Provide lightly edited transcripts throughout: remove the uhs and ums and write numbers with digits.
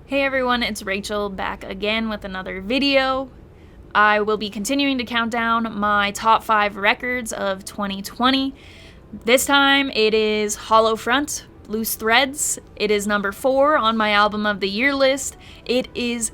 Hey everyone, it's Rachel back again with another video. I will be continuing to count down my top 5 records of 2020. This time it is Hollow Front, Loose Threads. It is number 4 on my album of the year list. It is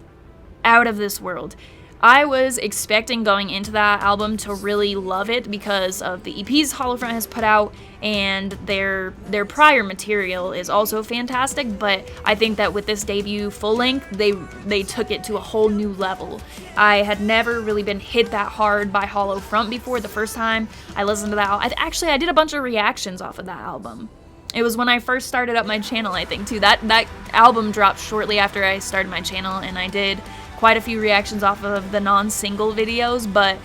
out of this world. I was expecting going into that album to really love it because of the EPs Hollow Front has put out, and their prior material is also fantastic, but I think that with this debut full length, they took it to a whole new level. I had never really been hit that hard by Hollow Front before. The first time I listened to that, I did a bunch of reactions off of that album. It was when I first started up my channel, I think, too. That album dropped shortly after I started my channel, and I did quite a few reactions off of the non-single videos, but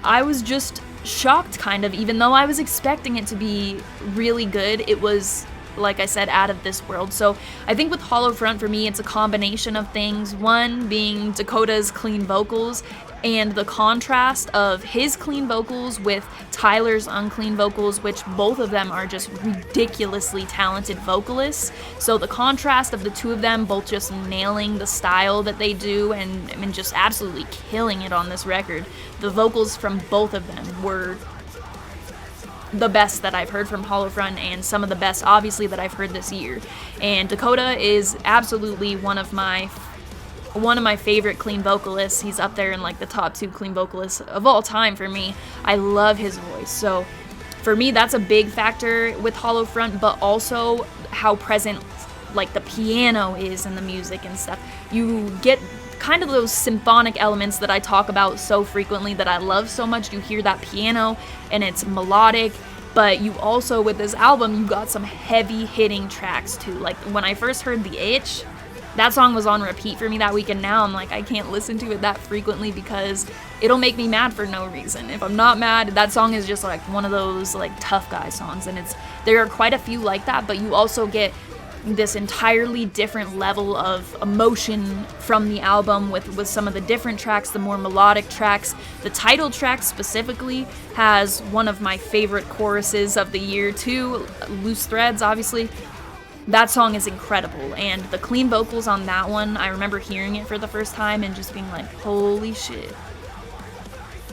I was just shocked, kind of. Even though I was expecting it to be really good, it was, like I said, out of this world. So I think with Hollow Front, for me, it's a combination of things. One being Dakota's clean vocals and the contrast of his clean vocals with Tyler's unclean vocals, which both of them are just ridiculously talented vocalists. So the contrast of the two of them both just nailing the style that they do and just absolutely killing it on this record. The vocals from both of them were the best that I've heard from Hollow Front, and some of the best, obviously, that I've heard this year. And Dakota is absolutely one of my favorite clean vocalists. He's up there in like the top 2 clean vocalists of all time for me. I love his voice. So for me, that's a big factor with Hollow Front, but also how present like the piano is in the music and stuff. You get kind of those symphonic elements that I talk about so frequently that I love so much. You hear that piano and it's melodic, but you also, with this album, you got some heavy hitting tracks too. Like when I first heard The Itch, that song was on repeat for me that week, and now I'm like, I can't listen to it that frequently because it'll make me mad for no reason. If I'm not mad, that song is just like one of those like tough guy songs, and there are quite a few like that, but you also get this entirely different level of emotion from the album with some of the different tracks, the more melodic tracks. The title track specifically has one of my favorite choruses of the year too, Loose Threads, obviously. That song is incredible, and the clean vocals on that one, I remember hearing it for the first time and just being like, holy shit,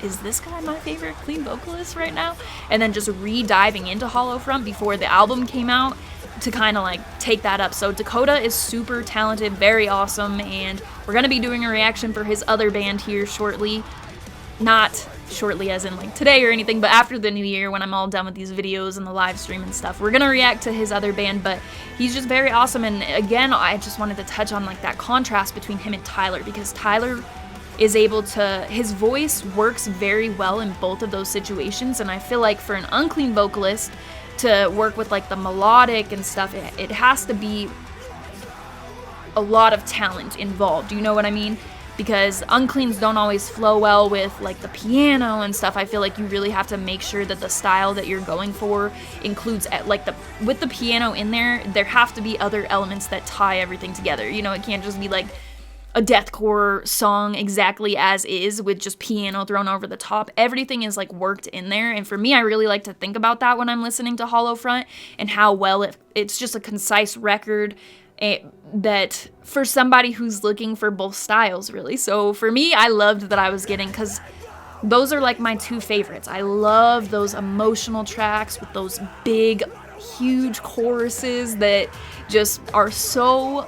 is this guy my favorite clean vocalist right now? And then just re-diving into Hollow Front before the album came out to kind of like take that up. So Dakota is super talented, very awesome, and we're going to be doing a reaction for his other band here shortly. Not shortly as in like today or anything, but after the new year when I'm all done with these videos and the live stream and stuff, we're gonna react to his other band. But he's just very awesome, and again, I just wanted to touch on like that contrast between him and Tyler, because Tyler is able to, his voice works very well in both of those situations, and I feel like for an unclean vocalist to work with like the melodic and stuff, it has to be a lot of talent involved, you know what I mean? Because uncleans don't always flow well with like the piano and stuff. I feel like you really have to make sure that the style that you're going for includes like with the piano in there have to be other elements that tie everything together. You know, it can't just be like a deathcore song exactly as is with just piano thrown over the top. Everything is like worked in there, and for me, I really like to think about that when I'm listening to Hollow Front and how well it's just a concise record that for somebody who's looking for both styles, really. So for me, I loved that I was getting, because those are like my 2 favorites. I love those emotional tracks with those big, huge choruses that just are so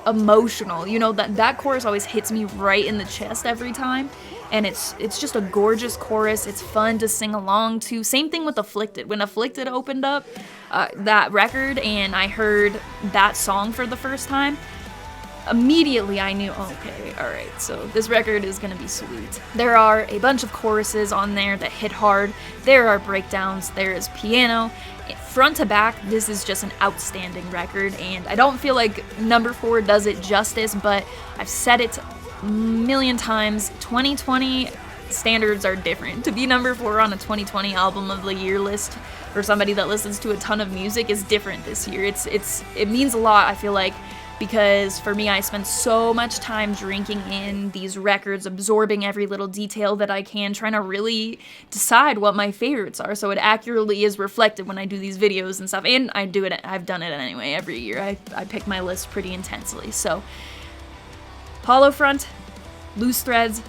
emotional. You know, that chorus always hits me right in the chest every time, and it's just a gorgeous chorus. It's fun to sing along to. Same thing with Afflicted. When Afflicted opened up that record and I heard that song for the first time, immediately I knew, okay, alright, so this record is gonna be sweet. There are a bunch of choruses on there that hit hard. There are breakdowns. There is piano. Front to back, this is just an outstanding record, and I don't feel like number 4 does it justice, but I've said it a million times. 2020 standards are different. To be number 4 on a 2020 album of the year list for somebody that listens to a ton of music is different this year. It means a lot, I feel like, because for me, I spend so much time drinking in these records, absorbing every little detail that I can, trying to really decide what my favorites are, so it accurately is reflected when I do these videos and stuff. And I've done it anyway every year. I pick my list pretty intensely. So Hollow Front, Loose Threads,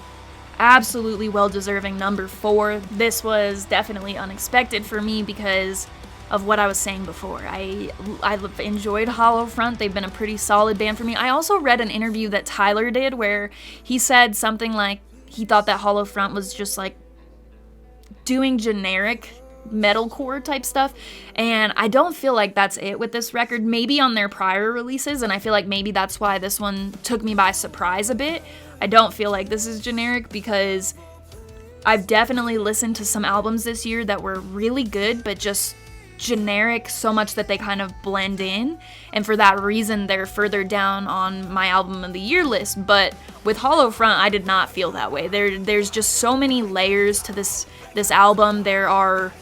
absolutely well-deserving number 4. This was definitely unexpected for me because of what I was saying before. I enjoyed Hollow Front. They've been a pretty solid band for me. I also read an interview that Tyler did where he said something like he thought that Hollow Front was just like doing generic metalcore type stuff, and I don't feel like that's it with this record. Maybe on their prior releases, and I feel like maybe that's why this one took me by surprise a bit. I don't feel like this is generic because I've definitely listened to some albums this year that were really good, but just generic so much that they kind of blend in, and for that reason they're further down on my album of the year list. But with Hollow Front, I did not feel that way. There's just so many layers to this album. There are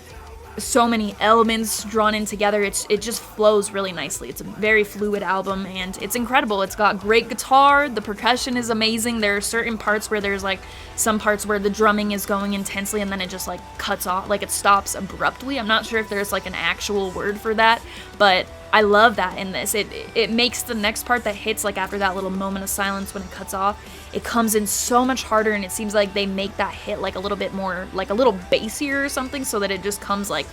so many elements drawn in together. It just flows really nicely. It's a very fluid album, and it's incredible. It's got great guitar. The percussion is amazing. There are certain parts where there's like some parts where the drumming is going intensely and then it just like cuts off, like it stops abruptly. I'm not sure if there's like an actual word for that, but I love that in this. It makes the next part that hits like after that little moment of silence when it cuts off, it comes in so much harder, and it seems like they make that hit like a little bit more, like a little bassier or something, so that it just comes like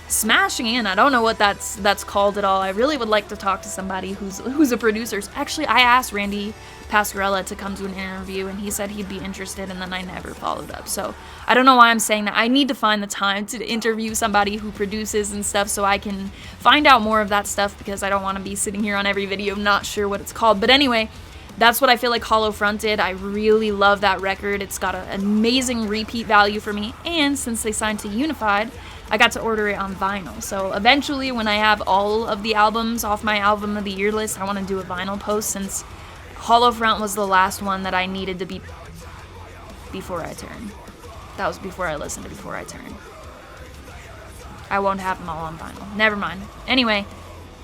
smashing in. I don't know what that's called at all. I really would like to talk to somebody who's a producer. Actually, I asked Randy Pasquarella to come to an interview, and he said he'd be interested, and then I never followed up. So I don't know why I'm saying that. I need to find the time to interview somebody who produces and stuff so I can find out more of that stuff, because I don't want to be sitting here on every video not sure what it's called. But anyway, that's what I feel like Hollow Front did. I really love that record. It's got an amazing repeat value for me, and since they signed to Unified, I got to order it on vinyl. So eventually, when I have all of the albums off my album of the year list, I want to do a vinyl post, since Hollow Front was the last one that I needed to be Before I Turn. That was before I listened to Before I Turn. I won't have them all on vinyl. Never mind. Anyway,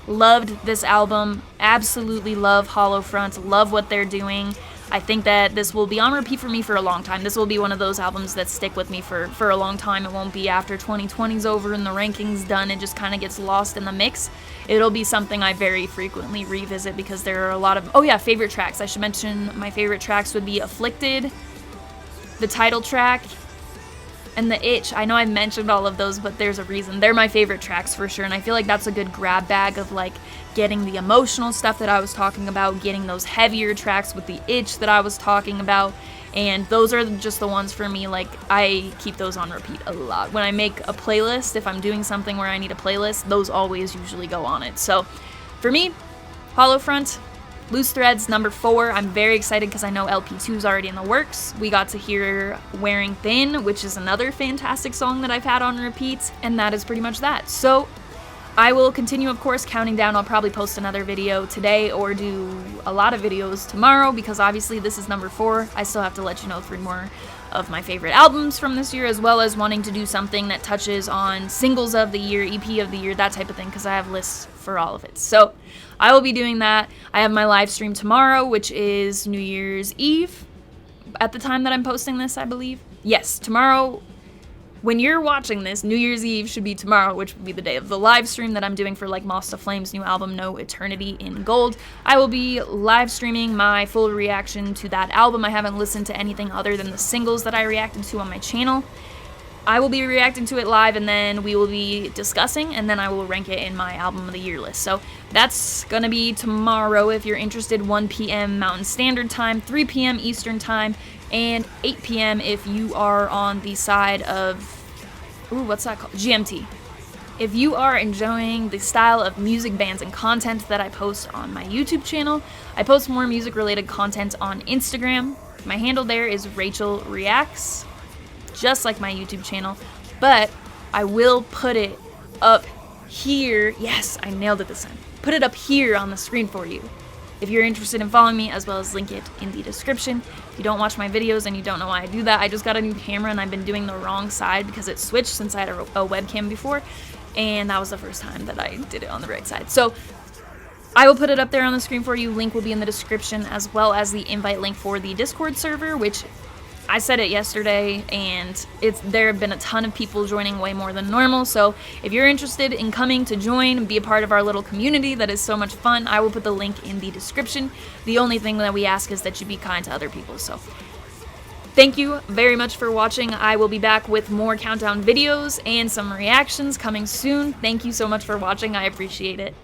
loved this album. Absolutely love Hollow Front. Love what they're doing. I think that this will be on repeat for me for a long time. This will be one of those albums that stick with me for a long time. It won't be after 2020's over and the rankings done. It just kind of gets lost in the mix. It'll be something I very frequently revisit, because there are a lot of... Oh yeah, favorite tracks. I should mention my favorite tracks would be Afflicted, the title track, and The Itch. I know I mentioned all of those, but there's a reason. They're my favorite tracks for sure, and I feel like that's a good grab bag of like getting the emotional stuff that I was talking about, getting those heavier tracks with the itch that I was talking about, and those are just the ones for me. Like, I keep those on repeat a lot. When I make a playlist, if I'm doing something where I need a playlist, those always usually go on it. So for me, Hollow Front, Loose Threads, number 4. I'm very excited because I know LP2 is already in the works. We got to hear Wearing Thin, which is another fantastic song that I've had on repeat, and that is pretty much that. So I will continue, of course, counting down. I'll probably post another video today or do a lot of videos tomorrow, because obviously this is number 4. I still have to let you know 3 more of my favorite albums from this year, as well as wanting to do something that touches on singles of the year, EP of the year, that type of thing, because I have lists for all of it. So I will be doing that. I have my live stream tomorrow, which is New Year's Eve at the time that I'm posting this, I believe. Yes, tomorrow. When you're watching this, New Year's Eve should be tomorrow, which would be the day of the live stream that I'm doing for like Moss to Flame's new album, No Eternity in Gold. I will be live streaming my full reaction to that album. I haven't listened to anything other than the singles that I reacted to on my channel. I will be reacting to it live, and then we will be discussing, and then I will rank it in my album of the year list. So that's gonna be tomorrow if you're interested. 1 p.m. Mountain Standard Time, 3 p.m. Eastern Time, and 8 p.m. if you are on the side of, what's that called? GMT. If you are enjoying the style of music, bands, and content that I post on my YouTube channel, I post more music-related content on Instagram. My handle there is Rachel Reacts, just like my YouTube channel, but I will put it up here. Yes, I nailed it this time. Put it up here on the screen for you if you're interested in following me, as well as link it in the description. If you don't watch my videos and you don't know why I do that, I just got a new camera and I've been doing the wrong side because it switched since I had a webcam before, and that was the first time that I did it on the right side. So I will put it up there on the screen for you. Link will be in the description, as well as the invite link for the Discord server, which I said it yesterday, and there have been a ton of people joining, way more than normal. So if you're interested in coming to join and be a part of our little community that is so much fun, I will put the link in the description. The only thing that we ask is that you be kind to other people. So thank you very much for watching. I will be back with more countdown videos and some reactions coming soon. Thank you so much for watching. I appreciate it.